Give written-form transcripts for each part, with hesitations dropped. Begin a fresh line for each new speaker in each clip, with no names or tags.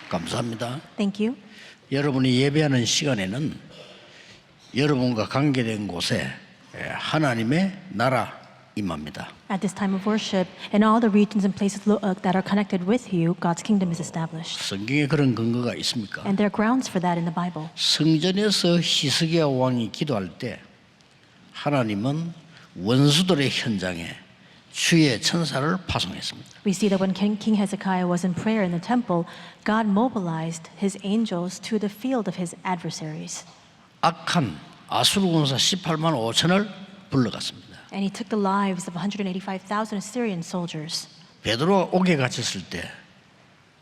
감사합니다.
Thank you.
여러분이 예배하는 시간에는 여러분과 관계된 곳에 하나님의 나라 임합니다.
At this time of worship, in all the regions and places that are connected with you, God's kingdom is established.
성경에 그런 근거가 있습니까?
And there are grounds for that in the Bible.
성전에서 히스기야 왕이 기도할 때 하나님은 원수들의 현장에 주의 천사를 파송했습니다.
We see that when King Hezekiah was in prayer in the temple, God mobilized his angels to the field of his adversaries.
악한 아수르 군사 18만 5천을 불러갔습니다.
And he took the lives of 185,000 Assyrian soldiers.
베드로가 옥에 갇혔을 때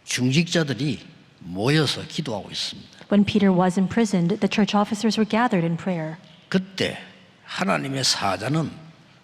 중직자들이 모여서 기도하고 있습니다.
When Peter was imprisoned, the church officers were gathered in prayer.
그때 하나님의 사자는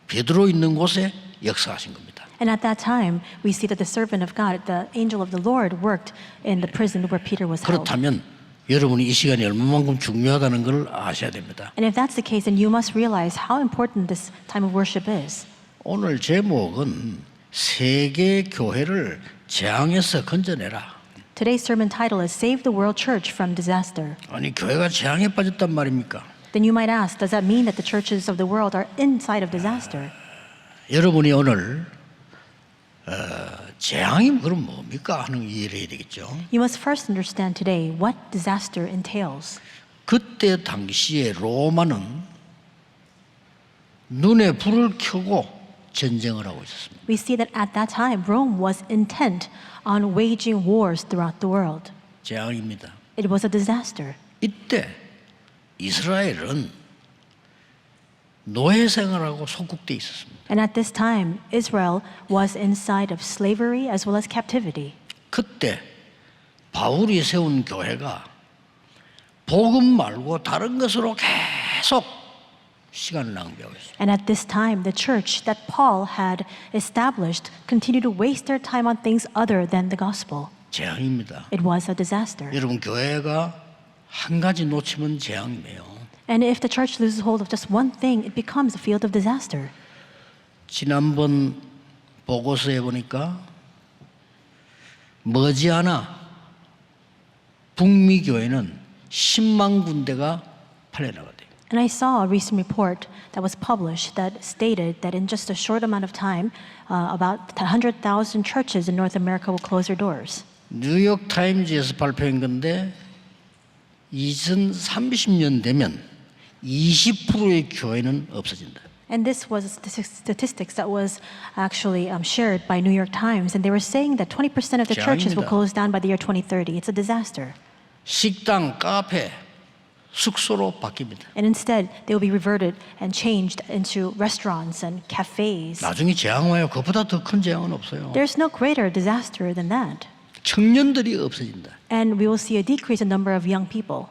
베드로 있는 곳에 역사하신 겁니다.
And at that time, we see that the servant of God, the angel of the Lord, worked in the prison where Peter was held.
그렇다면 여러분이 이 시간이 얼마만큼 중요하다는 걸 아셔야 됩니다.
And if that's the case, then you must realize how important this time of worship is.
오늘 제목은 세계 교회를 재앙에서 건져내라.
Today's sermon title is Save the World Church from Disaster.
아니 교회가 재앙에 빠졌단 말입니까?
Then you might ask, does that mean that the churches of the world are inside of disaster?
여러분이 오늘 재앙이 그럼 뭡니까 하는 이해를 해야 되겠죠.
You must first understand today what disaster entails.
그때 당시에 로마는 눈에 불을 켜고 전쟁을 하고 있었습니다.
We see that at that time, Rome was intent on waging wars throughout the world.
재앙입니다.
It was a disaster.
이때 이스라엘은 노예 생활하고 속국돼 있었습니다.
And at this time, Israel was inside of slavery as well as captivity.
그때 바울이 세운 교회가 복음 말고 다른 것으로 계속 시간을 낭비하고 있어요.
And at this time, the church that Paul had established continued to waste their time on things other than the gospel.
재앙입니다.
It was a disaster.
여러분 교회가 한 가지 놓치면 재앙이에요.
And if the church loses hold of just one thing, it becomes a field of disaster.
지난번 보고서에 보니까 머지않아 북미 교회는 10만 군데가 팔려나가대요.
And I saw a recent report that was published that stated that in just a short amount of time, about 100,000 churches in North America will close their doors.
뉴욕 타임즈에서 발표한 건데 2030년 되면 20%의 교회는 없어진다.
And this was statistics that was actually shared by New York Times, and they were saying that 20% of the churches will
재앙입니다.
close down by the year 2030. It's a disaster.
식당, 카페, 숙소로 바뀝니다.
And instead, they will be reverted and changed into restaurants and cafes.
나중에 재앙 와요. 그보다 더 큰 재앙은 없어요.
There's no greater disaster than that.
청년들이 없어진다.
And we will see a decrease in number of young people.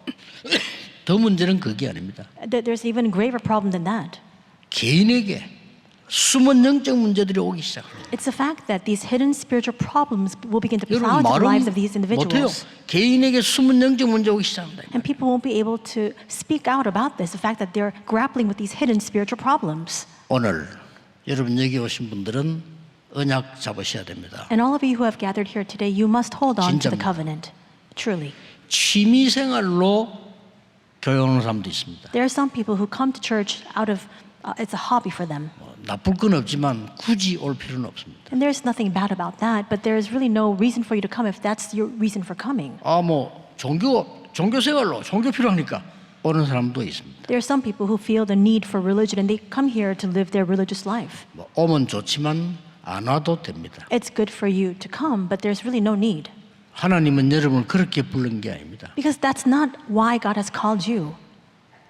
더 문제는 그게 아닙니다.
There's even a graver problem than that.
개인에게 숨은 영적 문제들이 오기 시작합니다.
It's the fact that these hidden spiritual problems will begin to
여러분
cloud the
말은
lives of these
못해요.
individuals.
개인에게 숨은 영적 문제 오기 시작합니다.
And people won't be able to speak out about this, the fact that they're grappling with these hidden spiritual problems.
오늘 여러분 여기 오신 분들은 언약 잡으셔야 됩니다.
And all of you who have gathered here today, you must hold on to the
진짜입니다.
covenant. Truly.
취미 생활로 교회 오는 사람도 있습니다.
There are some people who come to church out of, it's a hobby for them.
나쁠 건 없지만 굳이 올 필요는 없습니다.
And there's nothing bad about that, but there's really no reason for you to come if that's your reason for coming.
종교 생활로 종교 필요하니까 오는 사람도 있습니다.
There are some people who feel the need for religion and they come here to live their religious life.
오면 좋지만 안 와도 됩니다.
It's good for you to come, but there's really no need.
하나님은 여러분을 그렇게 부른 게 아닙니다.
Because that's not why God has called you.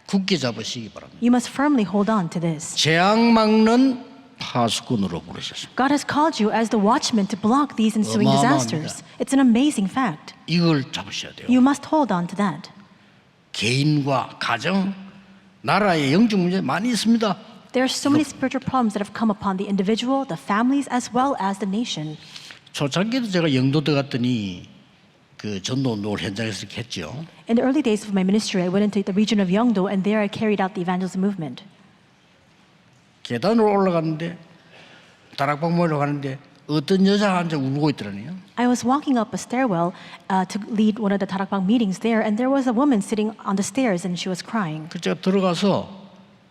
굳게 잡으시기 바랍니다.
You must firmly hold on to this.
재앙 막는 파수꾼으로 부르셨습니다.
God has called you as the watchman to block these ensuing disasters. It's an amazing fact.
이걸 잡으셔야 돼요.
You must hold on to that.
개인과 가정, 나라의 영적 문제 많이 있습니다.
There are so many spiritual problems that have come upon the individual, the families, as well as the nation.
초창기에도 제가 영도 들어갔더니 그 전도 운동을 현장에서 이렇게 했죠.
In the early days of my ministry, I went into the region of Yeongdo, and there I carried out the evangelism movement.
계단으로 올라가는데 다락방 모이러 가는데 어떤 여자가 앉아 울고 있더라니요.
I was walking up a stairwell to lead one of the Tarakbang meetings there, and there was a woman sitting on the stairs, and she was crying.
그 제가 들어가서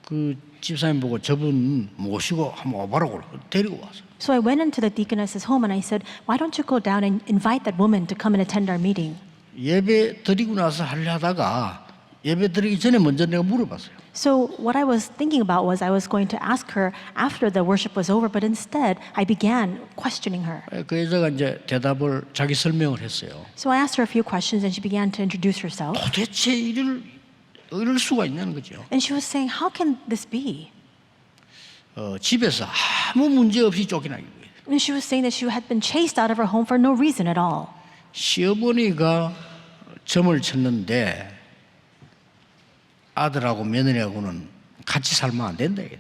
그 집사님 보고 저분 모시고 한번 와보라고 데리고 왔어요.
So I went into the deaconess's home and I said, "Why don't you go down and invite that woman to come and attend our meeting?"
예배 드리고 나서 하려다가 예배 드리기 전에 먼저 내가 물어봤어요.
So what I was thinking about was I was going to ask her after the worship was over, but instead I began questioning her.
그 여자가 이제 대답을 자기 설명을 했어요.
So I asked her a few questions and she began to introduce herself.
도대체 이럴 수가 있냐는 거죠.
And she was saying, "How can this be?"
집에서 아무 문제 없이 쫓겨나기 위해
And she was saying that she had been chased out of her home for no reason at all.
시어머니가 점을 쳤는데 아들하고 며느리하고는 같이 살면 안 된다 이게.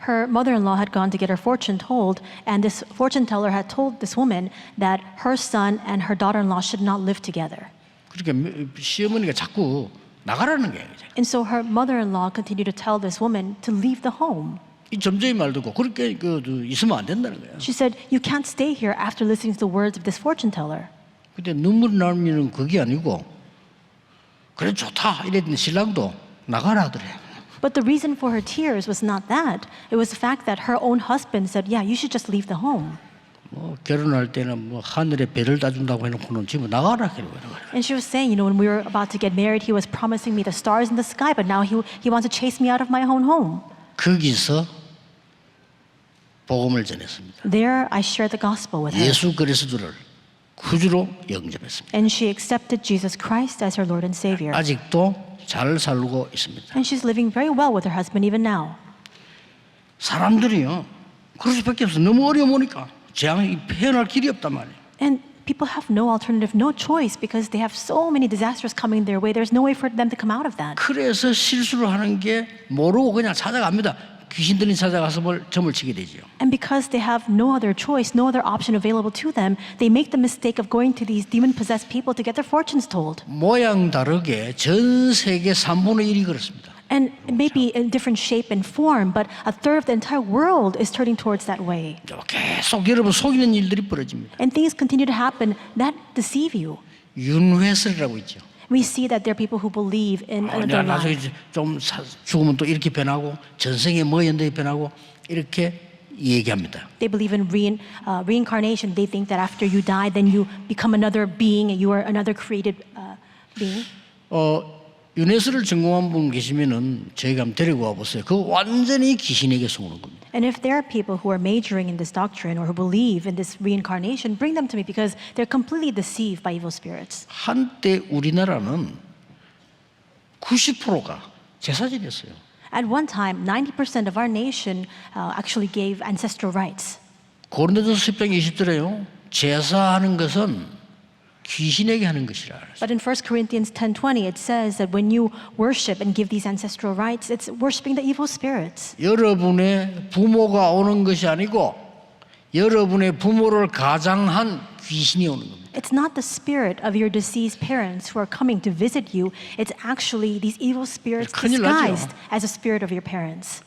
Her mother-in-law had gone to get her fortune told, and this fortune teller had told this woman that her son and her daughter-in-law should not live together.
그러니까 시어머니가 자꾸 나가라는 거예요.
And so her mother-in-law continued to tell this woman to leave the home.
이 점쟁이 말 듣고 그렇게 있으면 안 된다는 거예요.
She said, "You can't stay here after listening to the words of this fortune teller."
근데 눈물이 나면 그게 아니고 그래 좋다 이랬더니 신랑도 나가라 하더래.
But the reason for her tears was not that. It was the fact that her own husband said, "Yeah, you should just leave the home."
뭐 결혼할 때는 뭐 하늘에 별을 따준다고 해놓고는 집에 나가라 그러고.
And she was saying, when we were about to get married, he was promising me the stars in the sky, but now he wants to chase me out of my own home.
거기서 복음을 전했습니다.
There, I shared the gospel with her.
예수 그리스도를 구주로 영접했습니다.
And she accepted Jesus Christ as her Lord and Savior.
아직도 잘 살고 있습니다.
And she's living very well with her husband even now.
사람들이요 그럴 수밖에 없어. 너무 어려우니까 재앙이 표현할 길이 없단 말이에요.
And people have no alternative, no choice, because they have so many disasters coming their way. There's no way for them to come out of that.
그래서 실수를 하는 게 모르고 그냥 찾아갑니다. 귀신들이 찾아가서 점을 치게 되죠.
And because they have no other choice, no other option available to them, they make the mistake of going to these demon-possessed people to get their fortunes told.
모양 다르게 전 세계 3분의 1이 그렇습니다.
And it may be in different shape and form, but a third of the entire world is turning towards that way.
계속 여러분 속이는 일들이 벌어집니다.
And things continue to happen that deceive you.
윤회설이라고 있죠.
We see that there are people who believe in another
나중에
life.
좀 죽으면 또 이렇게 변하고 전생에 뭐 연대에 변하고 이렇게 얘기합니다.
They believe in reincarnation. They think that after you die, then you become another being and you are another created being.
윤회설을 전공한 분 계시면은 저희가 한번 데리고 와 보세요. 그거 완전히 귀신에게 속는 겁니다.
And if there are people who are majoring in this doctrine or who believe in this reincarnation, bring them to me because they're completely deceived by evil spirits.
한때 우리나라는 90%가 제사지냈어요.
At one time, 90% of our nation actually gave ancestral rights.
고린도전서 10장 20절에요. 제사하는 것은 귀신에게 하는 것이라.
But in 1 Corinthians 10:20, it says that when you worship and give these ancestral rights, it's worshiping the evil spirits.
여러분의 부모가 오는 것이 아니고 여러분의 부모를 가장한 귀신이 오는 겁니다.
It's not the spirit of your deceased parents who are coming to visit you. It's actually these evil spirits
큰일 나죠.
disguised as a spirit of your parents.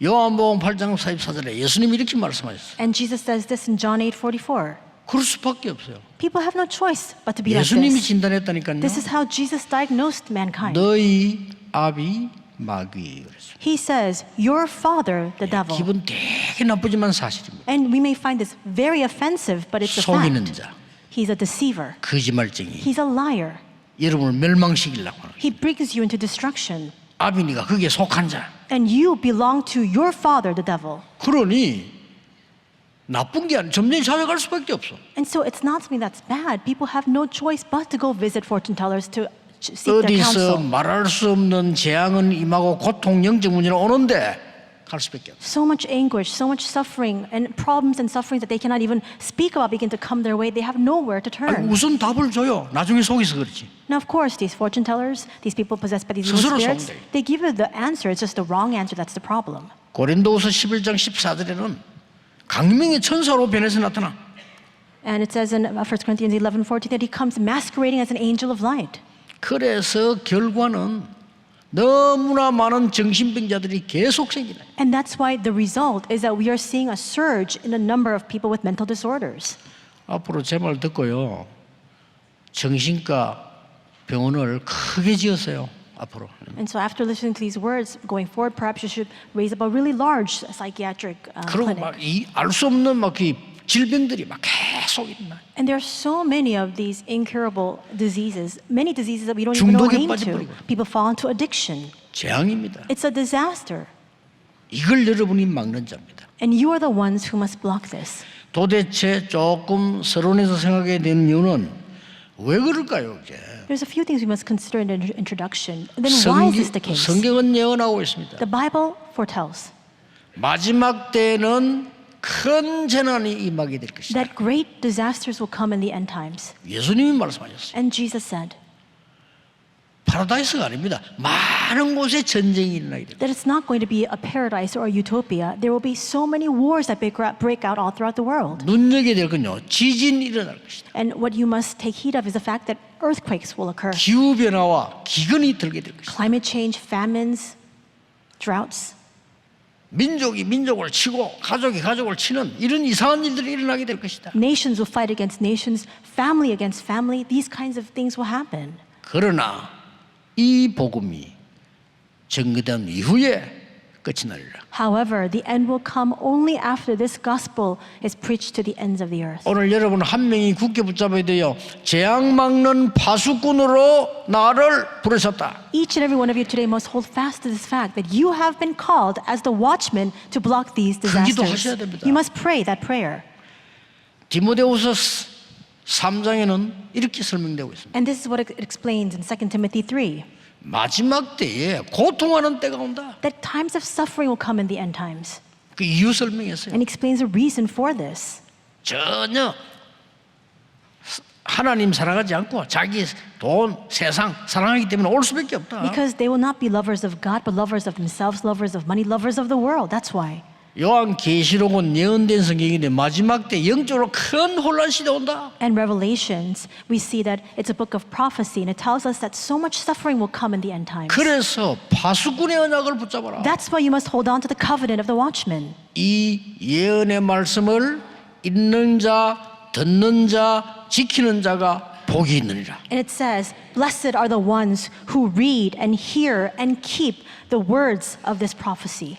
요한복음 8장 44절에 예수님이 이렇게 말씀하셨어요.
And Jesus says this in John 8:44.
그럴 수밖에 없어요.
People have no choice but to be like
예수님이
this.
진단했다니까요.
This is how Jesus diagnosed mankind.
너희 아비 마귀 그랬어요.
He says, "Your father, the devil."
기분 되게 나쁘지만 사실입니다.
And we may find this very offensive, but it's a
속이는
fact.
자,
He's a deceiver.
거짓말쟁이,
He's a liar.
여러분을 멸망시키려고 하는.
He brings you into destruction.
아비니가 그게 속한 자.
And you belong to your father, the devil.
그러니 나쁜 게 아니라 점점 찾아갈 수밖에 없어.
And so it's not something that's bad. People have no choice but to go visit fortune tellers to seek their
어디서
counsel.
말할 수 없는 재앙은 임하고 고통, 영적 문제는 오는데 갈 수밖에 없어.
So much anguish, so much suffering, and problems and sufferings that they cannot even speak about begin to come their way. They have nowhere to turn.
무슨 답을 줘요? 나중에 속이서 그렇지.
Now, of course, these fortune tellers, these people possessed by these evil
스스로
spirits,
속는데.
they give you the answer. It's just the wrong answer. That's the problem.
고린도후서 11장 14절에는 강림의 천사로 변해서 나타나.
And it says in 1 Corinthians 11:14 that he comes masquerading as an angel of light.
그래서 결과는 너무나 많은 정신병자들이 계속 생기네.
And that's why the result is that we are seeing a surge in the number of people with mental disorders.
앞으로 제 말 듣고요. 정신과 병원을 크게 지었어요. 앞으로.
And so after listening to these words, going forward, perhaps you should raise up a really large psychiatric
그리고
clinic.
막 알 수 없는 막 그 질병들이 막 계속 있나.
And there are so many of these incurable diseases, many diseases that we don't even know
중독에
name to.
빠져버리고.
People fall into addiction.
재앙입니다.
It's a disaster.
이걸 여러분이 막는 자입니다.
And you are the ones who must block this.
도대체 조금 서론에서 생각해야 되는 이유는 왜 그럴까요? 이게?
There's a few things we must consider in the introduction. And then why is this the case?
성경은 예언하고 있습니다.
The Bible foretells
마지막 때에는 큰 재난이 임하게 될 것이다.
that great disasters will come in the end times.
예수님이 말씀하셨어요.
And Jesus said
파라다이스가 아닙니다. 많은 곳에 전쟁이 일어나게 됩니다.
that it's not going to be a paradise or a utopia. There will be so many wars that break out all throughout the world.
눈여겨야 될 건요. 지진이 일어날 것이다.
And what you must take heed of is the fact that earthquakes will occur.
기후변화와 기근이 들게 될 것이다.
Climate change, famines, droughts.
민족이 민족을 치고 가족이 가족을 치는 이런 이상한 일들이 일어나게 될 것이다.
Nations will fight against nations, family against family. These kinds of things will happen.
그러나 이 복음이 전개된 이후에 끝이 나리라.
However, the end will come only after this gospel is preached to the ends of the earth.
오늘 여러분 한 명이 굳게 붙잡아야 돼요. 재앙 막는 파수꾼으로 나를 부르셨다.
Each and every one of you today must hold fast to this fact that you have been called as the watchman to block these disasters.
기도하셔야 됩니다.
You must pray that prayer.
디모데후서 3장에는 이렇게 설명되고 있습니다.
And this is what it explains in 2 Timothy 3.
마지막 때에 고통하는 때가 온다.
That times of suffering will come in the end times.
그 이유 설명했어요.
And he explains the reason for this.
전혀 하나님 사랑하지 않고 자기 돈, 세상 사랑하기 때문에 올 수밖에 없다.
Because they will not be lovers of God, but lovers of themselves, lovers of money, lovers of the world. That's why.
요한 계시록은 예언된 성경인데 마지막 때 영적으로 큰 혼란 시대 온다.
And Revelations, we see that it's a book of prophecy, and it tells us that so much suffering will come in the end times.
그래서 파수꾼의 언약을 붙잡아라.
That's why you must hold on to the covenant of the watchman.
이 예언의 말씀을 읽는 자, 듣는 자, 지키는 자가 복이 있느니라.
And it says, "Blessed are the ones who read and hear and keep the words of this prophecy."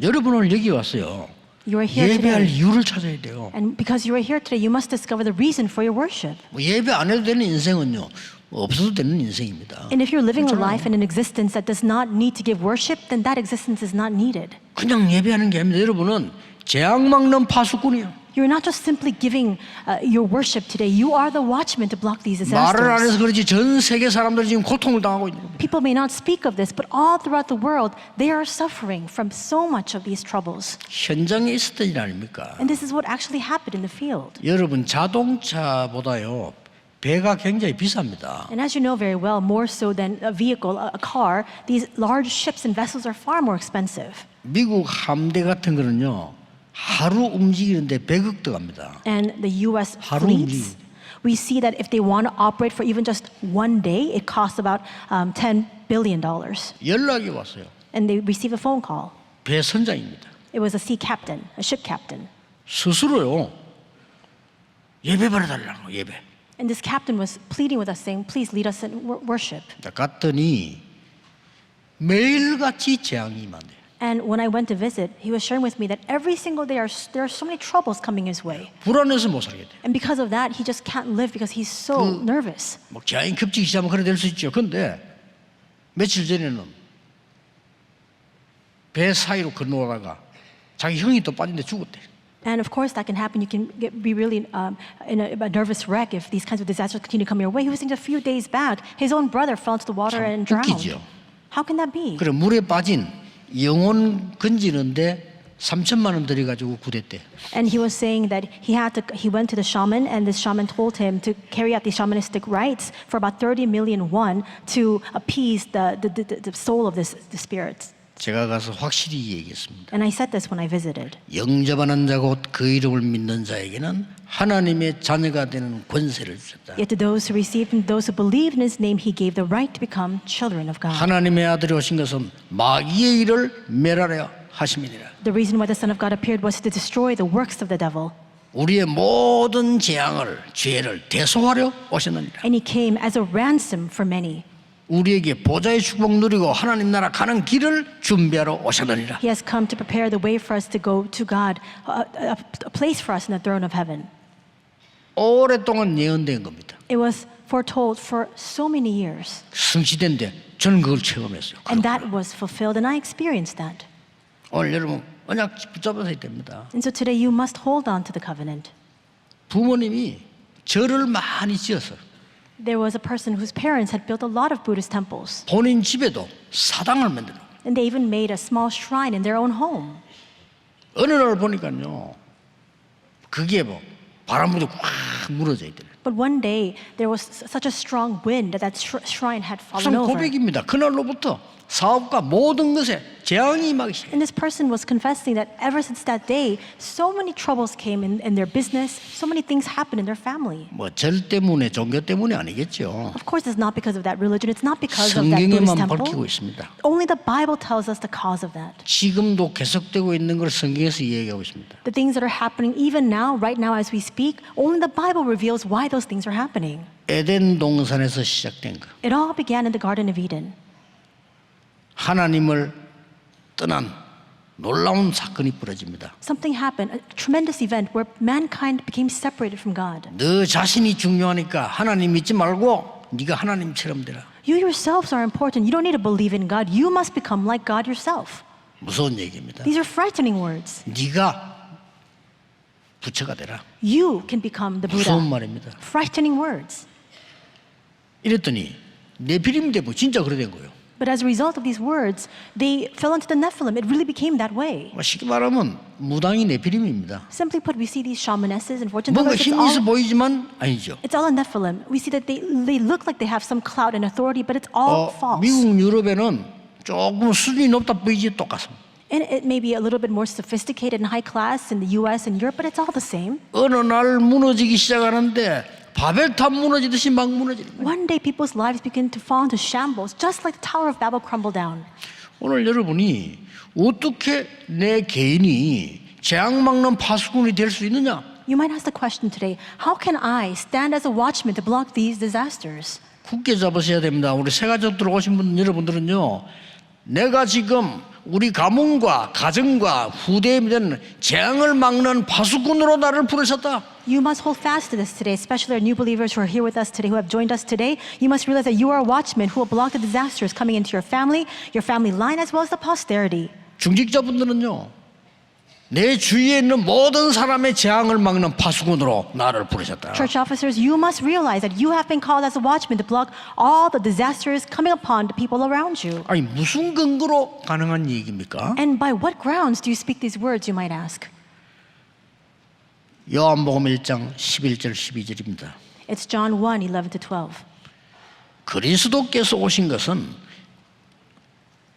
여러분 오늘 여기 왔어요.
You are here
예배할
today.
이유를 찾아야 돼요.
And because you are here today, you must discover the reason for your worship.
뭐 예배 안 해도 되는 인생은요, 없어도 되는 인생입니다.
And if you're living a life and an existence that does not need to give worship, then that existence is not needed.
그냥 예배하는 게 아닙니다. 여러분은 재앙 막는 파수꾼이요.
You're not just simply giving your worship today. You are the watchman to block these
말을 안 해서
disasters.
그렇지 전 세계 사람들이 지금 고통을 당하고 있는 겁니다.
People may not speak of this, but all throughout the world, they are suffering from so much of these troubles.
현장에 있었던 일 아닙니까?
And this is what actually happened in the field.
여러분 자동차보다요 배가 굉장히 비쌉니다.
And as you know very well, more so than a vehicle, a car, these large ships and vessels are far more expensive.
미국 함대 같은 거는요 하루 움직이는데 100억 들어갑니다.
And the U.S.
하루
fleets, we see that if they want to operate for even just one day, it costs about $10 billion.
연락이 왔어요.
And they receive a phone call.
배 선장입니다.
It was a sea captain, a ship captain.
스스로요 예배 받아달라고 예배.
And this captain was pleading with us, saying, "Please lead us in worship."
갔더니 매일같이 재앙이 임한대요.
And when I went to visit, he was sharing with me that every single day there are so many troubles coming his way.
불안해서 못 살게 돼.
And because of that, he just can't live because he's so nervous.
뭐 재앙이 겹치기 시작하면 그래 될 수 있죠. 근데 며칠 전에는 배 사이로 건너다가 자기 형이 또 빠진데 죽었대.
And of course, that can happen. You can be really in a nervous wreck if these kinds of disasters continue to come your way. He was saying a few days back, his own brother fell into the water and drowned.
웃기죠.
How can that be?
그래 물에 빠진 영혼 건지는데 3천만 원 들여가지고 구했대.
And he was saying that he went to the shaman, and this shaman told him to carry out these shamanistic rites for about 30 million won to appease the soul of the spirit.
제가 가서 확실히 얘기했습니다.
And I said this when I visited.
영접하는 자 곧 그 이름을 믿는 자에게는 하나님의 자녀가 되는 권세를 주셨다.
Yet to those who received and those who believed in his name, he gave the right to become children of God.
하나님의 아들이 오신 것은 마귀의 일을 멸하려 하심이니라.
The reason why the Son of God appeared was to destroy the works of the devil.
우리의 모든 재앙을 죄를 대속하려 오셨느니라.
And he came as a ransom for many.
우리에게 보좌의 축복 누리고 하나님 나라 가는 길을 준비하러 오셨느니라.
He has come to prepare the way for us to go to God, a place for us in the throne of heaven.
오랫동안 예언된 겁니다.
It was foretold for so many years.
성취된데 저는 그걸 체험했어요.
And that was fulfilled, and I experienced that.
오늘 여러분 언약 붙잡아야 됩니다.
And so today you must hold on to the covenant.
부모님이 절을 많이 지어서
There was a person whose parents had built a lot of Buddhist temples,
본인 집에도 사당을 만들어.
and they even made a small shrine in their own home.
어느 날 보니까요, 그게 뭐 바람 불고 확 무너져 있더래.
But one day there was such a strong wind that shrine had fallen
무슨
over.
고백입니다. 그날로부터 사업과 모든 것에 재앙이 임하기 시작.
And this person was confessing that ever since that day, so many troubles came in their business, so many things happened in their family.
뭐절 때문에 종교 때문에 아니겠죠.
Of course, it's not because of that religion. It's not because of that Buddhist
성경에만
temple.
밝히고 있습니다.
Only the Bible tells us the cause of that.
지금도 계속되고 있는 걸 성경에서 이야기하고 있습니다.
The things that are happening even now, right now as we speak, only the Bible reveals why those things are happening.
에덴 동산에서 시작된 거.
It all began in the Garden of Eden.
하나님을 떠난 놀라운 사건이 벌어집니다.
Something happened, a tremendous event where mankind became separated from God.
너 자신이 중요하니까 하나님 믿지 말고 네가 하나님처럼 되라.
You yourselves are important. You don't need to believe in God. You must become like God yourself.
무서운 얘기입니다.
These are frightening words.
네가 부처가 되라.
You can become the
무서운
Buddha.
말입니다.
Frightening words.
이랬더니 네피림 대부 진짜 그래 된 거예요.
But as a result of these words, they fell into the Nephilim. It really became that way.
쉽게 말하면 무당이 네피림입니다.
Simply put, we see these shamanesses and fortune
뭔가
tellers.
힘이 있어 보이지만 아니죠.
It's all a Nephilim. We see that they look like they have some clout and authority, but it's all false.
미국 유럽에는 조금 수준이 높다 보이지 똑같습니다.
And it may be a little bit more sophisticated and high class in the US and Europe, but it's all the same.
어느 날 무너지기 시작하는데 바벨탑 무너지듯이 막 무너지는 거예요.
One day, people's lives begin to fall into shambles, just like the Tower of Babel crumbled down.
오늘 여러분이 어떻게 내 개인이 재앙 막는 파수꾼이 될 수 있느냐?
You might ask the question today, how can I stand as a watchman to block these disasters?
굳게 잡으셔야 됩니다. 우리 새가족들 오신 분 여러분들은요, 내가 지금 우리 가문과 가정과 후대에 대한 재앙을 막는 파수꾼으로 나를 부르셨다.
You must hold fast to this today, especially our new believers who are here with us today, who have joined us today. You must realize that you are a watchman who will block the disasters coming into your family line, as well as the posterity.
중직자분들은요, 내 주위에 있는 모든 사람의 재앙을 막는 파수꾼으로 나를 부르셨다.
Church officers, you must realize that you have been called as a watchman to block all the disasters coming upon the people around you.
아니 무슨 근거로 가능한 얘기입니까?
And by what grounds do you speak these words, you might ask?
요한복음 1장 11절 12절입니다.
It's John 1, 11 to 12.
그리스도께서 오신 것은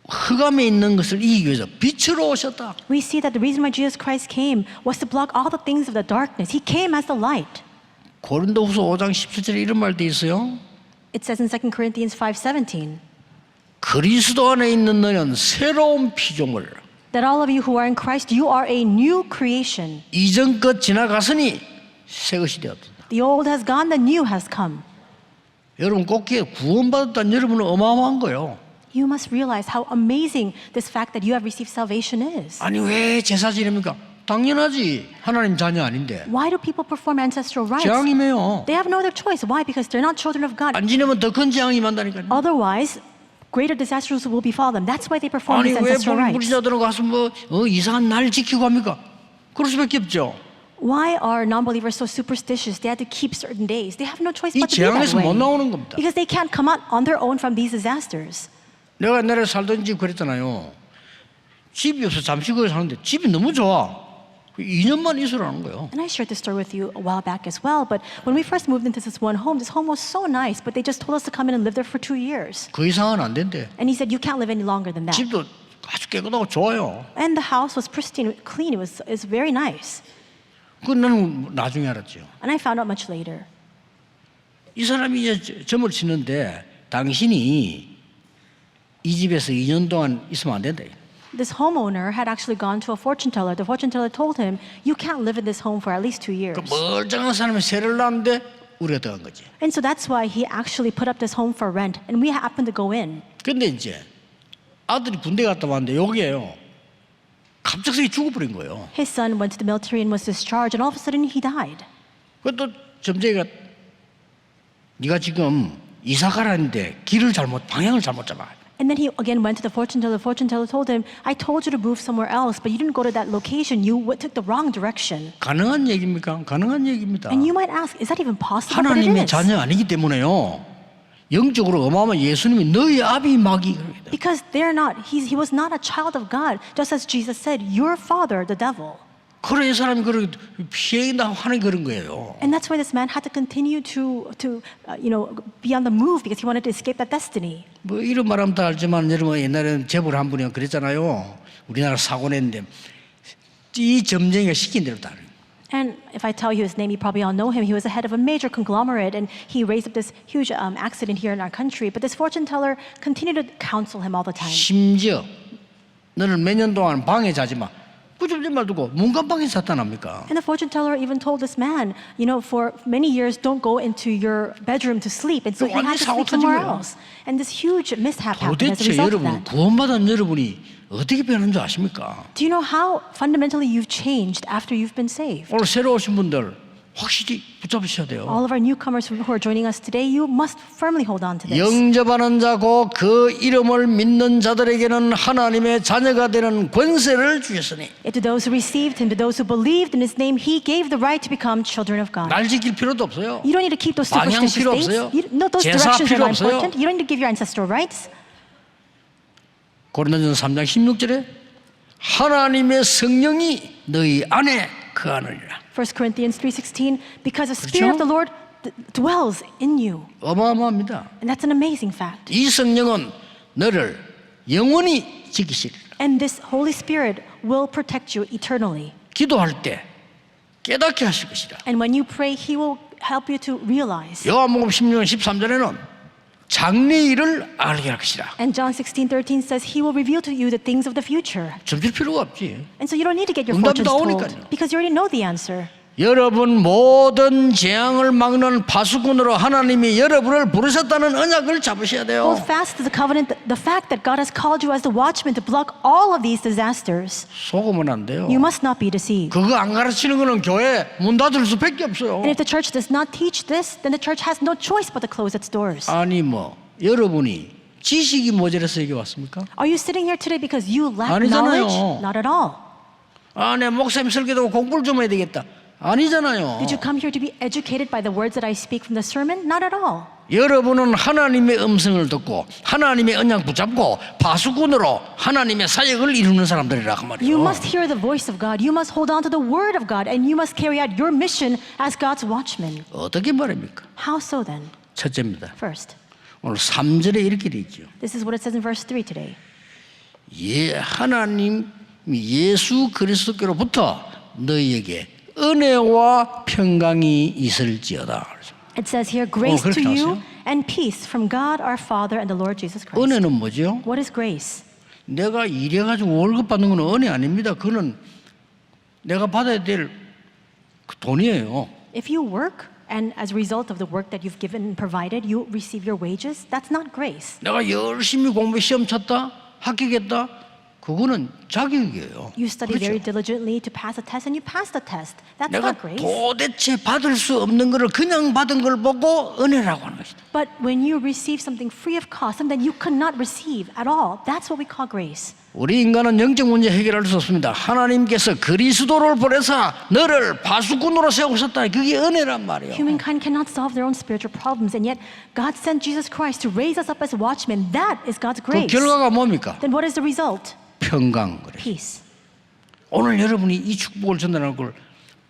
흑암에 있는 것을 이기기 위해서 빛으로 오셨다.
We see that the reason why Jesus Christ came was to block all the things of the darkness. He came as the light.
고린도후서 5장 17절에 이런 말 돼 있어요.
It says in 2 Corinthians 5:17
그리스도 안에 있는 너는 새로운 피조물.
that all of you who are in Christ, you are a new creation.
이전 것 지나갔으니 새 것이 되었다.
The old has gone, the new has come.
여러분 꼭기에 구원받았다는 여러분은 어마어마한 거예요.
You must realize how amazing this fact that you have received salvation is.
아니 왜 제사 지냅니까? 당연하지. 하나님 자녀 아닌데.
Why do people perform ancestral rites?
재앙이매요.
They have no other choice. Why? Because they're not children of God.
안 지내면 더 큰 재앙이 만다니까요.
Otherwise, greater disasters will befall them. That's why they perform
아니
these
왜
ancestral rites.
불신자들은 가서 뭐 이상한 날 지키고 합니까? 그럴 수밖에 없죠.
Why are non-believers so superstitious? They had to keep certain days. They have no choice
이
but to be that
재앙에서 못
way.
나오는 겁니다.
Because they can't come out on their own from these disasters.
내가 옛날에 살던 집 그랬잖아요. 집이 없어 잠시 거기 사는데 집이 너무 좋아. 2년만 있으라는 거예요.
And I shared this story with you a while back as well. But when we first moved into this home was so nice, but they just told us to come in and live there for 2 years.
그 이상은 안 된대.
And he said, you can't live any longer than that.
집도 아주 깨끗하고 좋아요.
And the house was pristine, clean. It's very nice.
그건 나는 나중에 알았죠.
And I found out much later.
이 사람이 이제 점을 치는데 당신이 이 집에서 2년 동안 있으면 안 된다.
This homeowner had actually gone to a fortune teller. The fortune teller told him, "You can't live in this home for at least 2 years."
그 멀쩡한 사람이 세를 놨는데 우리가 들어간 거지.
And so that's why he actually put up this home for rent, and we happened to go in.
근데 이제 아들이 군대 갔다 왔는데 여기에요. 갑작스레 죽어버린 거예요.
His son went to the military and was discharged, and all of a sudden he died.
그것도 점쟁이가 네가 지금 이사 가라는데 방향을 잘못 잡아.
And then he again went to the fortune teller. The fortune teller told him, "I told you to move somewhere else, but you didn't go to that location. You took the wrong direction."
가능한 얘기입니까? 가능한 얘기입니다.
And you might ask, is that even possible? But it
하나님의
is.
자녀 아니기 때문에요. 영적으로 어마어마한 예수님이 너희 아비 마귀.
Because they're not. He was not a child of God. Just as Jesus said, "Your father, the devil."
그래 이 사람이 그렇게 피해나 하는 그런 거예요.
And that's why this man had to continue to be on the move because he wanted to escape that destiny.
뭐 이런 말하면 다 알지만 여러분 옛날에는 재벌 한 분이 그랬잖아요. 우리나라 사고 냈는데 이 점쟁이가 시킨 대로 다.
And if I tell you his name, you probably all know him. He was the head of a major conglomerate, and he raised up this huge accident here in our country. But this fortune teller continued to counsel him all the time.
심지어 너는 몇 년 동안 방에 자지 마. 그좀 말 두고 문간방에 사탄합니까?
And the fortune teller even told this man, for many years, don't go into your bedroom to sleep. And so he had to sleep somewhere else. And this huge mishap happened as a
도대체
result of
여러분
that.
구원받은 여러분이 어떻게 변한 줄 아십니까?
Do you know how fundamentally you've changed after you've been saved?
오늘 새로 오신 분들 확실히 붙잡으셔야 돼요.
All of our newcomers who are joining us today, you must firmly hold on to this.
영접하는 자고 그 이름을 믿는 자들에게는 하나님의 자녀가 되는 권세를 주셨으니
To those who received him, to those who believed in his name, he gave the right to become children of God.
날 지킬 필요도 없어요.
You don't need to keep those
방향
superstitious
필요
things.
없어요.
No, those
제사
directions
필요
are not
없어요.
important. You don't need to give your ancestral rights.
고린도전서 3장 16절에 하나님의 성령이 너희 안에 거하느니라.
1 Corinthians 3:16, because the Spirit of the Lord dwells in you.
어마어마합니다.
And that's an amazing fact.
이 성령은 너를 영원히 지키시리라.
And this Holy Spirit will protect you eternally.
기도할 때 깨닫게 하실 것이라.
And when you pray, he will help you to realize.
요한복음 16장 13절에는 장래일을 알게 할 것이라.
And John 16:13 says he will reveal to you the things of the future.
점칠 필요가 없지.
And so you don't need to get your
응답이
fortunes told
나오니까요.
because you already know the answer.
여러분 모든 재앙을 막는 파수꾼으로 하나님이 여러분을 부르셨다는 언약을 잡으셔야 돼요.
Hold fast to the covenant, the fact that God has called you as the watchman to block all of these disasters.
속으면 안 돼요.
You must not be deceived.
그거 안 가르치는 거는 교회 문 닫을 수밖에 없어요.
And if the church does not teach this, then the church has no choice but to close its doors.
아니 뭐 여러분이 지식이 모자라서 여기 왔습니까?
Are you sitting here today because you lack
아니잖아요.
knowledge? Not at all.
아, 내 목사님 설교도 공부를 좀 해야 되겠다. 아니잖아요.
Did you come here to be educated by the words that I speak from the sermon? Not at all.
여러분은 하나님의 음성을 듣고 하나님의 언약 붙잡고 파수꾼으로 하나님의 사역을 이루는 사람들이라 그 말이에요.
You must hear the voice of God. You must hold on to the word of God, and you must carry out your mission as God's watchman.
어떻게 말입니까?
How so then?
첫째입니다.
First,
오늘 3절에 이렇게 돼 있죠.
this is what it says in verse 3 today.
하나님 예수 그리스도께로부터 너희에게 은혜와 평강이 있을지어다.
It says here, grace
그렇게
to you
나왔어요?
and peace from God our Father and the Lord Jesus Christ.
은혜는 뭐죠?
What is grace?
내가 일해가지고 월급 받는 건 은혜 아닙니다. 그거는 내가 받아야 될 돈이에요.
If you work and as a result of the work that you've given and provided, you receive your wages, that's not grace.
내가 열심히 공부 시험 쳤다, 합격했다, 그거는 자격이에요.
You study very
그렇죠?
diligently to pass a test and you pass the test. That's
내가
not grace.
도대체 받을 수 없는 거를 그냥 받은 걸 보고 은혜라고 하는 것이다.
But when you receive something free of cost, something that you could not receive at all, that's what we call grace.
우리 인간은 영적 문제 해결할 수 없습니다. 하나님께서 그리스도를 보내사 너를 파수꾼으로 세우셨다. 그게 은혜란 말이에요.
Humankind cannot solve their own spiritual problems, and yet God sent Jesus Christ to raise us up as watchmen. That is God's
그
grace.
결과가 뭡니까?
Then what is the result?
평강 그래.
Peace.
오늘 여러분이 이 축복을 전달하는 걸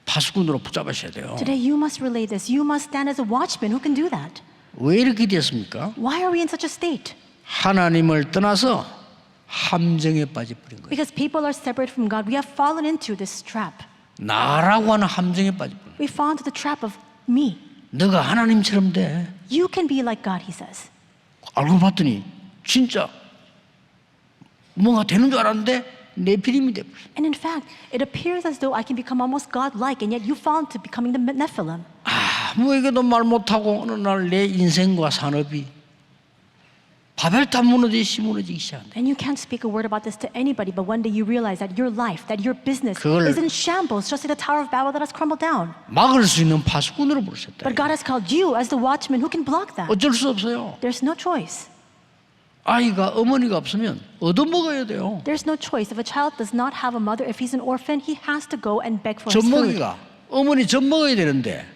파수꾼으로 붙잡으셔야 돼요.
Today you must relay this. You must stand as a watchman who can do that.
왜 이렇게 됐습니까?
Why are we in such a state?
하나님을 떠나서 함정에 빠져버린 거예요.
Because people are separated from God, we have fallen into this trap.
나라고 하는 함정에 빠져버린 거예요.
We fall into the trap of me.
너가 하나님처럼 돼.
You can be like God, he says.
알고 봤더니 진짜 뭔가 되는 줄 알았는데 네피림이 돼버렸어.
And in fact, it appears as though I can become almost God-like, and yet you fall into becoming the Nephilim.
아무에게도 말 못하고 어느 날 내 인생과 산업이 바벨탑 무너지기 시작한다.
And you can't speak a word about this to anybody, but one day you realize that your life, that your business
그걸-
is in shambles, just like the Tower of Babel that has crumbled down.
막을 수 있는 파수꾼으로 부르셨다.
But God has called you as the watchman who can block that.
어쩔 수 없어요.
There's no choice.
아이가 어머니가 없으면 얻어먹어야 돼요.
There's no choice. If a child does not have a mother, if he's an orphan, he has to go and beg for his food.
젖먹이가 어머니 젖먹어야 되는데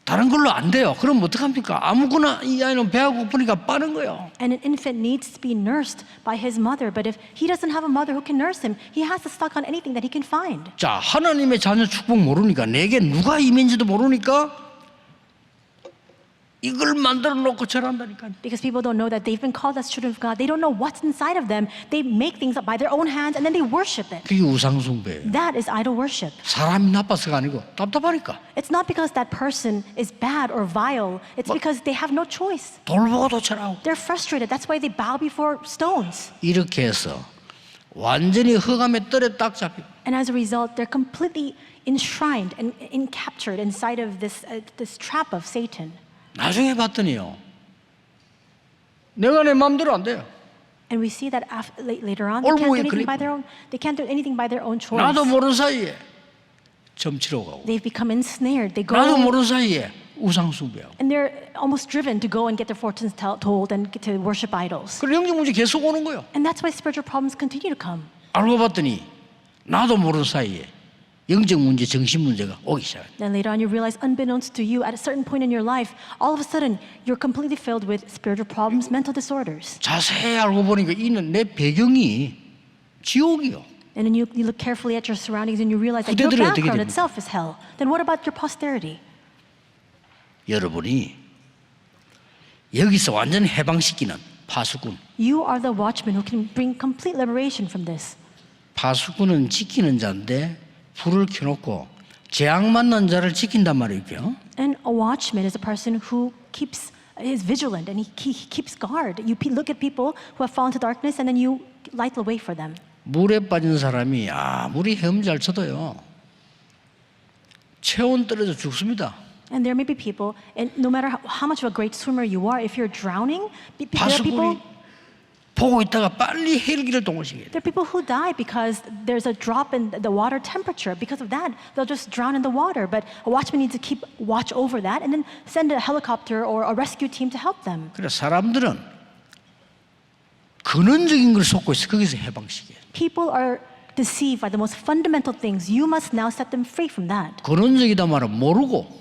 다른 걸로 안 돼요. 그럼 어떡합니까? 아무거나 이 아이는 배가 고프니까 빠는 거예요.
And an infant needs to be nursed by his mother, but if he doesn't have a mother who can nurse him, he has to suck on anything that he can find.
자, 하나님의 자녀 축복 모르니까 내게 누가 임인지도 모르니까 이걸 만들어 놓고 절한다니까요.
Because people don't know that they've been called as children of God. They don't know what's inside of them. They make things up by their own hands and then they worship it.
그게 우상숭배예요.
That is idol worship.
사람이 나빠서가 아니고 답답하니까.
It's not because that person is bad or vile. It's because they have no choice.
돌보고도 절하고.
They're frustrated. That's why they bow before stones.
이렇게 해서 완전히 흑암의 뜰에 딱 잡히고
And as a result, they're completely enshrined and captured inside of this trap of Satan.
나중에 봤더니요. 내가 내 마음대로 안 돼요.
And we see that later on, they can't do anything by their own. They can't do anything by their own choice.
나도 모르는 사이에 점치러 가고
They've become ensnared. They
나도
go
모르는 사이에 우상숭배하고
and they're almost driven to go and get their fortunes told and get to worship idols.
그리고 영적 문제 계속 오는 거예요.
And that's why spiritual problems continue to come.
알고 봤더니 나도 모르는 사이에 영적 문제, 정신 문제가 오기 시작해요.
Then later on, you realize, unbeknownst to you, at a certain point in your life, all of a sudden, you're completely filled with spiritual problems, mental disorders.
자세히 알고 보니까 이는 내 배경이 지옥이요.
And then you look carefully at your surroundings and you realize that your
후대들이 어떻게
background
됩니까?
itself is hell. Then what about your posterity?
여러분이 여기서 완전 해방시키는 파수꾼.
You are the watchman who can bring complete liberation from this.
파수꾼은 지키는 자인데 불을 켜놓고 재앙 맞는 자를 지킨단 말이에요.
And a watchman is a person who is vigilant and he keeps guard. You look at people who have fallen to darkness and then you light the way for them.
물에 빠진 사람이 아무리 헤엄 잘 쳐도요. 체온 떨어져 죽습니다.
And there may be people, and no matter how much of a great swimmer you are, if you're drowning, there are people.
파수꾼이 보고 있다가 빨리 헬기를 동원시켜야 돼.
There are people who die because there's a drop in the water temperature. Because of that, they'll just drown in the water. But a watchman needs to keep watch over that and then send a helicopter or a rescue team to help them.
그래 사람들은 근원적인 걸 속고 있어. 거기서 해방시켜야 돼.
People are deceived by the most fundamental things. You must now set them free from that.
근원적이다 말은 모르고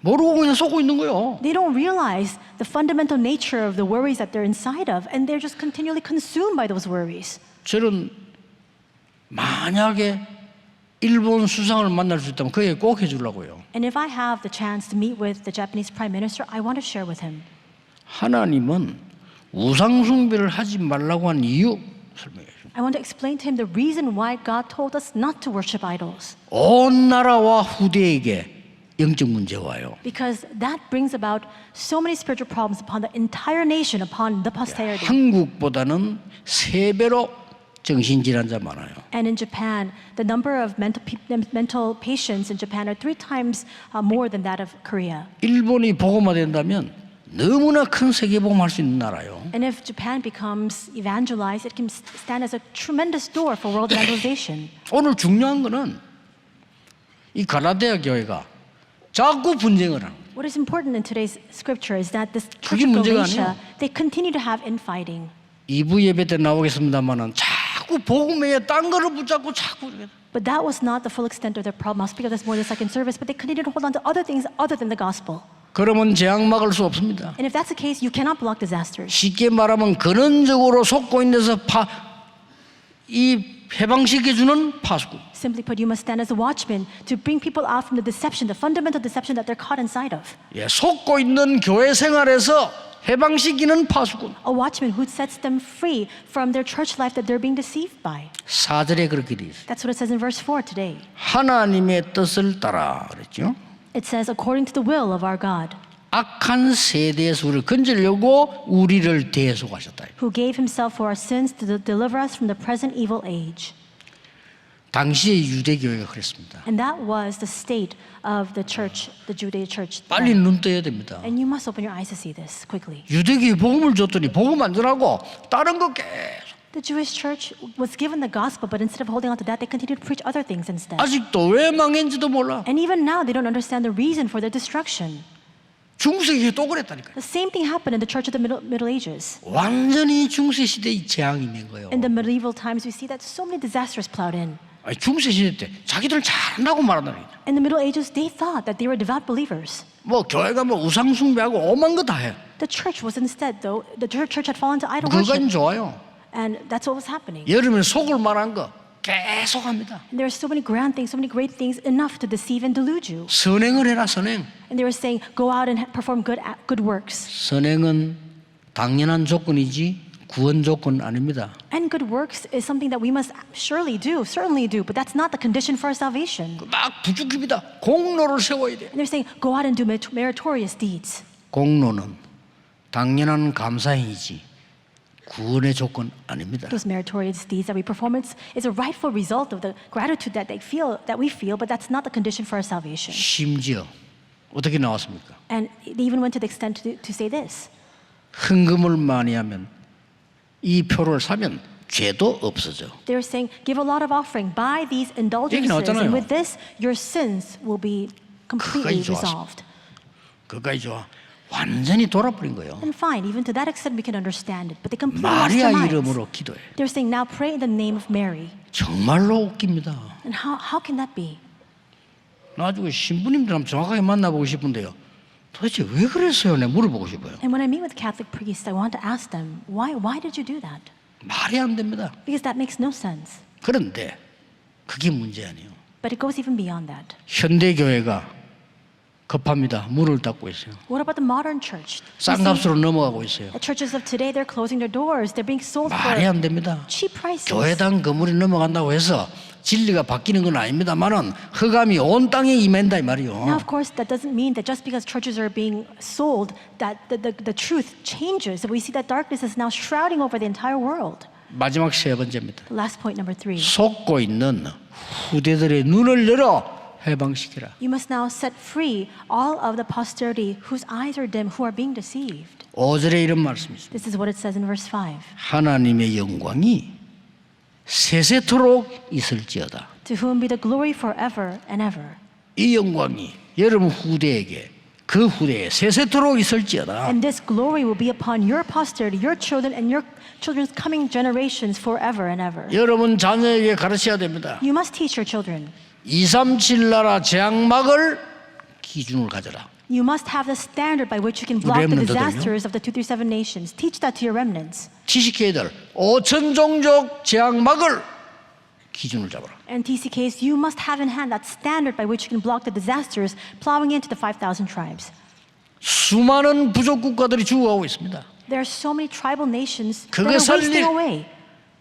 그냥 속고 있는 거예요.
They don't realize the fundamental nature of the worries that they're inside of, and they're just continually consumed by those worries.
저는 만약에 일본 수상을 만날 수 있다면 그에게 꼭 해주려고요.
And if I have the chance to meet with the Japanese Prime Minister, I want to share with him.
하나님은 우상숭배를 하지 말라고 한 이유 설명해 줍니다.
I want to explain to him the reason why God told us not to worship idols.
온 나라와 후대에게 영적 문제가 와요.
Because that brings about so many spiritual problems upon the entire nation, upon the posterity.
한국보다는 3배로 정신질환자 많아요.
And in Japan, the number of mental patients in Japan are 3 times more than that of Korea.
일본이 복음화된다면 너무나 큰 세계복음할 수 있는 나라요.
And if Japan becomes evangelized, it can stand as a tremendous door for world evangelization.
오늘 중요한 거는 이 갈라디아 교회가 자꾸 분쟁을 하는 거예요.
What is important in today's scripture is that this church
그게
of
문제가
Galatia,
아니에요.
they continue to have infighting.
2부 예배 때 나오겠습니다만은 자꾸 복음에 딴 거를 붙잡고 자꾸
But that was not the full extent of their problem. I'll speak of this more in the second service, but they continue to hold on to other things other than the gospel.
그러면 재앙 막을 수 없습니다.
And if that's the case, you cannot block disasters.
쉽게 말하면 근원적으로 속고 있는 데서 이 해방시켜주는 파수꾼.
Simply put, you must stand as a watchman to bring people out from the deception, the fundamental deception that they're caught inside of.
예, 속고 있는 교회 생활에서 해방시키는 파수꾼.
A watchman who sets them free from their church life that they're being deceived by.
4절에 그렇게 돼 있어요.
That's what it says in verse 4 today.
하나님의 뜻을 따라 그랬죠.
It says, according to the will of our God,
악한 세대에서 우리를 건지려고 우리를 대속하셨다.
who gave himself for our sins to deliver us from the present evil age.
당시의 유대교회가 그랬습니다.
And that was the state of the church, the Judea church.
빨리 눈 떠야 됩니다.
And you must open your eyes to see this quickly.
유대교회 복음을 줬더니 복음 안 전하고 다른 거 계속.
The Jewish church was given the gospel, but instead of holding on to that, they continued to preach other things instead.
아직도 왜 망했는지도 몰라.
And even now, they don't understand the reason for their destruction.
중세기에 또 그랬다니까요.
The same thing happened in the church of the Middle Ages.
완전히 중세 시대의 재앙이 된 거예요.
In the medieval times, we see that so many disasters plowed in.
아니, 중세 시대 때 자기들 잘한다고 말한다니.
In the Middle Ages, they thought that they were devout believers.
뭐 교회가 뭐 우상 숭배하고 오만 거 다 해.
The church was instead, though, the church had fallen to idol worship.
그건 좋아요.
And that's what was happening.
여러분 속을 말한 거 계속 합니다.
And there are so many grand things, so many great things, enough to deceive and delude you.
선행을 해라 선행.
And they were saying, go out and perform good works.
선행은 당연한 조건이지 구원 조건 아닙니다.
And good works is something that we must surely do, certainly do, but that's not the condition for our salvation.
막 부축입니다. 공로를 세워야 돼.
And they're saying, go out and do meritorious deeds.
공로는 당연한 감사행위지 구원의 조건 아닙니다.
Those meritorious deeds that we perform, is a rightful result of the gratitude that we feel, but that's not the condition for our salvation.
심지어 어떻게 나왔습니까?
And they even went to the extent to say this.
헌금을 많이 하면 이 표를 사면 죄도 없어져.
They're saying, give a lot of offering, buy these indulgences, and with this, your sins will be completely resolved.
그까지 좋아. 완전히 돌아버린 거예요.
And fine, even to that extent we can understand it, but they completely lost their
마리아
minds.
이름으로 기도해.
They're saying, now pray in the name of Mary.
정말로 웃깁니다.
And how can that be?
나중에 신부님들 한번 정확하게 만나보고 싶은데요. 도대체 왜 그랬어요? 내가 물어보고 싶어요.
And when I meet with Catholic priests, I want to ask them, why did you do that?
말이 안 됩니다.
Because that makes no sense.
그런데 그게 문제 아니에요.
But it goes even beyond that.
현대 교회가 급합니다. 문을 닫고 있어요.
What about the modern church?
싼 값으로 넘어가고 있어요.
The churches of today, they're closing their doors. They're being sold
말이
for
안 됩니다.
cheap prices.
교회당 건물이 넘어간다고 해서 진리가 바뀌는 건 아닙니다만은 흑암이 온 땅에 임한다 이 말이요.
Now, of course, that doesn't mean that just because churches are being sold, that the truth changes. We see that darkness is now shrouding over the entire world.
마지막 세 번째입니다.
Last point, number 3.
속고 있는 후대들의 눈을 열어 해방시키라.
You must now set free all of the posterity whose eyes are dim, who are being deceived.
5절에 이런 말씀이 있습니다.
This is what it says in verse 5.
하나님의 영광이 세세토록 있을지어다.
To whom be the glory forever and ever.
이 영광이 여러분 후대에게 그 후대에 세세토록 있을지어다.
And this glory will be upon your posterity, your children, and your children's coming generations forever and ever.
여러분 자녀에게 가르쳐야 됩니다.
You must teach your children.
237 나라 재앙막을 기준을 가져라.
You must have the standard by which you can block the disasters of the 237 nations. Teach that to your remnants.
TCK들 5천 종족 재앙막을 기준을 잡아라.
And TCKs, you must have in hand that standard by which you can block the disasters plowing into the 5,000 tribes.
수많은 부족 국가들이 죽어가고 있습니다.
There are so many tribal nations that
그게
are wasting
살릴
away.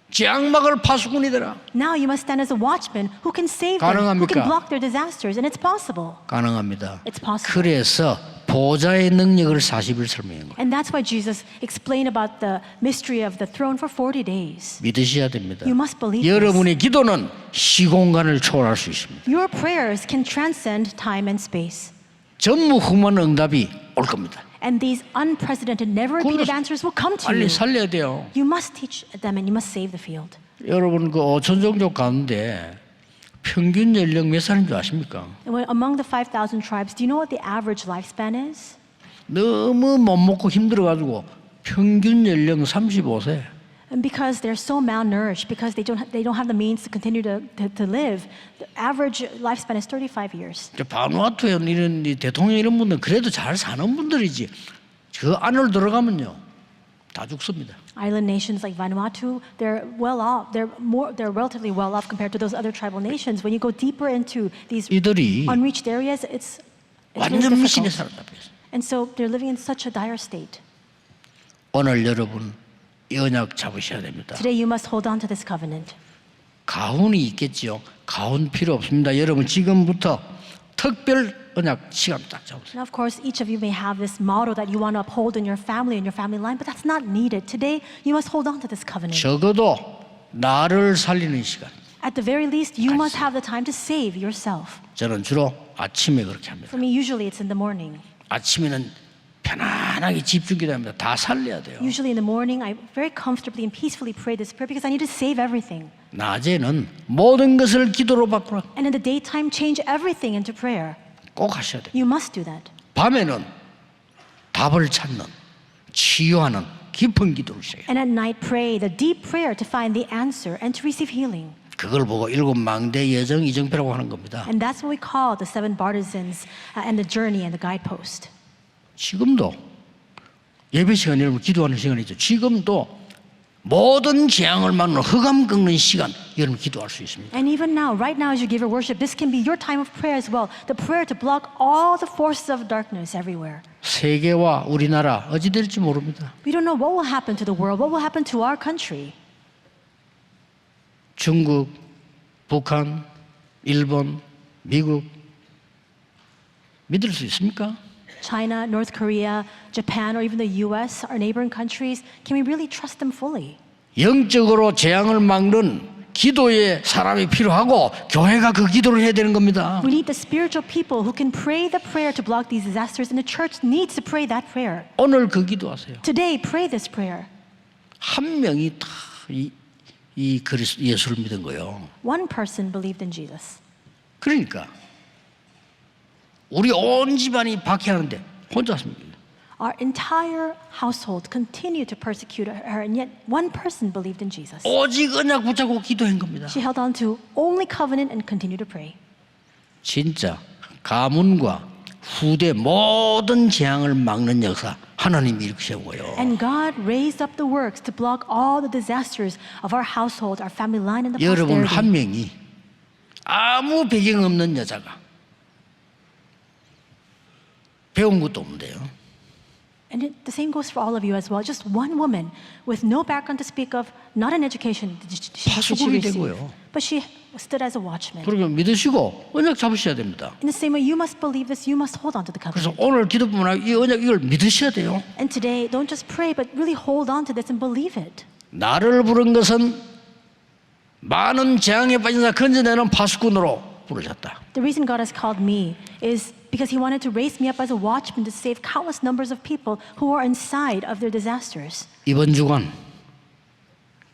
재앙막을 파수꾼이 되라.
Now you must stand as a watchman who can save them, who
가능합니까?
can block their disasters, and it's possible.
가능합니다.
It's possible.
그래서 보좌의 능력을 40일 설명한 거예요.
And that's why Jesus explained about the mystery of the throne for 40 days.
믿으셔야 됩니다.
You must believe this.
여러분의 기도는 시공간을 초월할 수 있습니다.
Your prayers can transcend time and space.
전무후무한 응답이 올 겁니다.
And these unprecedented, never repeated answers will come to
빨리
you.
살려야 돼요.
You must teach them and you must save the field.
여러분 그 5천 종족 가운데 평균 연령 몇 살인 줄 아십니까?
And among the 5,000 tribes, do you know what the average lifespan is?
너무 못 먹고 힘들어가지고 평균 연령 35세.
And because they're so malnourished, because they don't have the means to continue to live, the average lifespan is 35 years.
바누아투에 이런 대통령 이런 분들 그래도 잘 사는 분들이지. 그 안으로 들어가면요 다 죽습니다.
Island nations like Vanuatu, they're well off. They're relatively well off compared to those other tribal nations. When you go deeper into these
이들이
unreached areas, it's really
완전 미신에
difficult.
살았다.
And so they're living in such a dire state.
오늘 여러분 이 언약 잡으셔야 됩니다.
Today you must hold on to this covenant.
가훈이 있겠지요. 가훈 필요 없습니다. 여러분 지금부터 특별 언약 시간 딱 잡으세요.
Now, of course, each of you may have this motto that you want to uphold in your family line, but that's not needed. Today, you must hold on to this covenant.
적어도 나를 살리는 시간.
At the very least, you must have the time to save yourself.
저는 주로 아침에 그렇게 합니다.
For me, usually it's in the morning.
아침에는 편안하게 집중기도 합니다. 다 살려야 돼요.
Usually in the morning, I very comfortably and peacefully pray this prayer because I need to save everything.
낮에는 모든 것을 기도로 바꾸라.
And in the daytime, change everything into prayer.
꼭 하셔야 돼요.
You must do that.
밤에는 답을 찾는 치유하는 깊은 기도를 시작해요.
And at night, pray the deep prayer to find the answer and to receive healing.
그걸 보고 일곱 망대 여정 이정표라고 하는 겁니다.
And that's what we call the seven partisans and the journey and the guidepost.
지금도 예배 시간 여러분 기도하는 시간이죠. 지금도 모든 재앙을 막는 흑암 꺾는 시간 여러분 기도할 수 있습니다.
And even now, right now as you give your worship, this can be your time of prayer as well. The prayer to block all the forces of darkness everywhere.
세계와 우리나라 어찌 될지 모릅니다.
We don't know what will happen to the world, what will happen to our country.
중국, 북한, 일본, 미국 믿을 수 있습니까?
China, North Korea, Japan, or even the US, our neighboring countries, can we really trust them fully?
영적으로 재앙을 막는 기도의 사람이 필요하고 교회가 그 기도를 해야 되는 겁니다.
We need the spiritual people who can pray the prayer to block these disasters, and the church needs to pray that prayer.
오늘 그 기도하세요.
Today, pray this prayer.
한 명이 다 이 그리스도 예수를 믿은 거예요.
One person believed in Jesus.
그러니까 우리 온 집안이 박해하는데 혼자습니다.
Our entire household continued to persecute her, and yet one person believed in Jesus.
오직 언약 붙잡고 기도한 겁니다.
She held on to only covenant and continued to pray.
진짜 가문과 후대 모든 재앙을 막는 역사 하나님이 이렇게 세운 거예요.
And God raised up the works to block all the disasters of our household, our family line, and the
여러분
posterity.
한 명이 아무 배경 없는 여자가 배운 것도 없는데요.
And the same goes for all of you as well. Just one woman with no background to speak of, not an education did she
파수꾼이
receive,
되고요.
but she stood as a watchman.
그러니까 믿으시고 언약 잡으셔야 됩니다.
In the same way, you must believe this, you must hold on to the
그래서
covenant.
오늘 기도뿐만 아니라 이 언약 이걸 믿으셔야 돼요.
And today, don't just pray, but really hold on to this and believe it.
나를 부른 것은 많은 재앙에 빠진 자 건져내는 파수꾼으로 부르셨다.
The reason God has called me is because He wanted to raise me up as a watchman to save countless numbers of people who are inside of their disasters.
이번 주간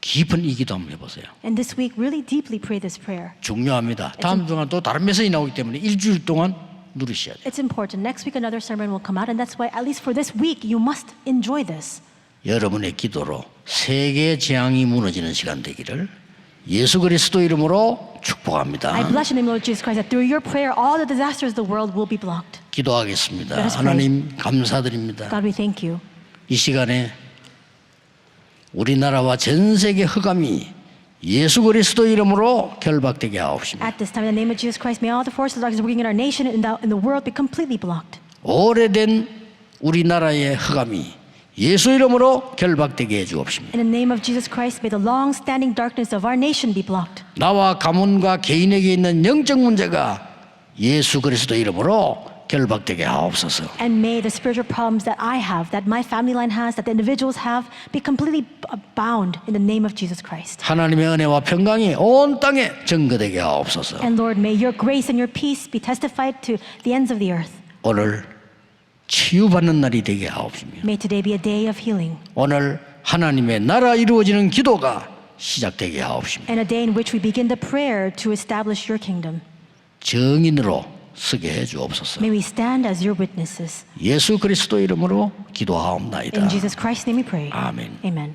깊은 이 기도 한번 해보세요.
And this week, really deeply pray this prayer.
중요합니다. 다음 주간 또 다른 메시지 나오기 때문에 일주일 동안 누리셔야 돼요.
It's important. Next week, another sermon will come out, and that's why, at least for this week, you must enjoy this.
여러분의 기도로 세계 재앙이 무너지는 시간 되기를 예수 그리스도 이름으로 축복합니다.
I bless you in the name of Lord Jesus Christ that through your prayer, all the disasters of the world will be blocked.
기도하겠습니다.
Let us pray.
하나님 감사드립니다.
God, we thank you.
이 시간에 우리나라와 전 세계 흑암이 예수 그리스도 이름으로 결박되게 하옵시며
At this time, in the name of Jesus Christ, may all the forces of darkness working in our nation and in the world be completely blocked.
오래된 우리나라의 흑암이 예수 이름으로 결박되게 해주옵시며
In the name of Jesus Christ, may the long-standing darkness of our nation be blocked.
나와 가문과 개인에게 있는 영적 문제가 예수 그리스도 이름으로 결박되게 하옵소서.
And may the spiritual problems that I have, that my family line has, that the individuals have, be completely bound in the name of Jesus Christ.
하나님의 은혜와 평강이 온 땅에 증거되게 하옵소서.
And Lord, may your grace and your peace be testified to the ends of the earth.
오늘 치유받는 날이 되게 하옵시며
May today be a day of healing
오늘 하나님의 나라 이루어지는 기도가 시작되게 하옵시며
and a day in which we begin the prayer to establish your kingdom.
정인으로 서게 해 주옵소서.
May we stand as your witnesses.
예수 그리스도 이름으로 기도하옵나이다.
In Jesus Christ's name we pray.
아멘.
Amen.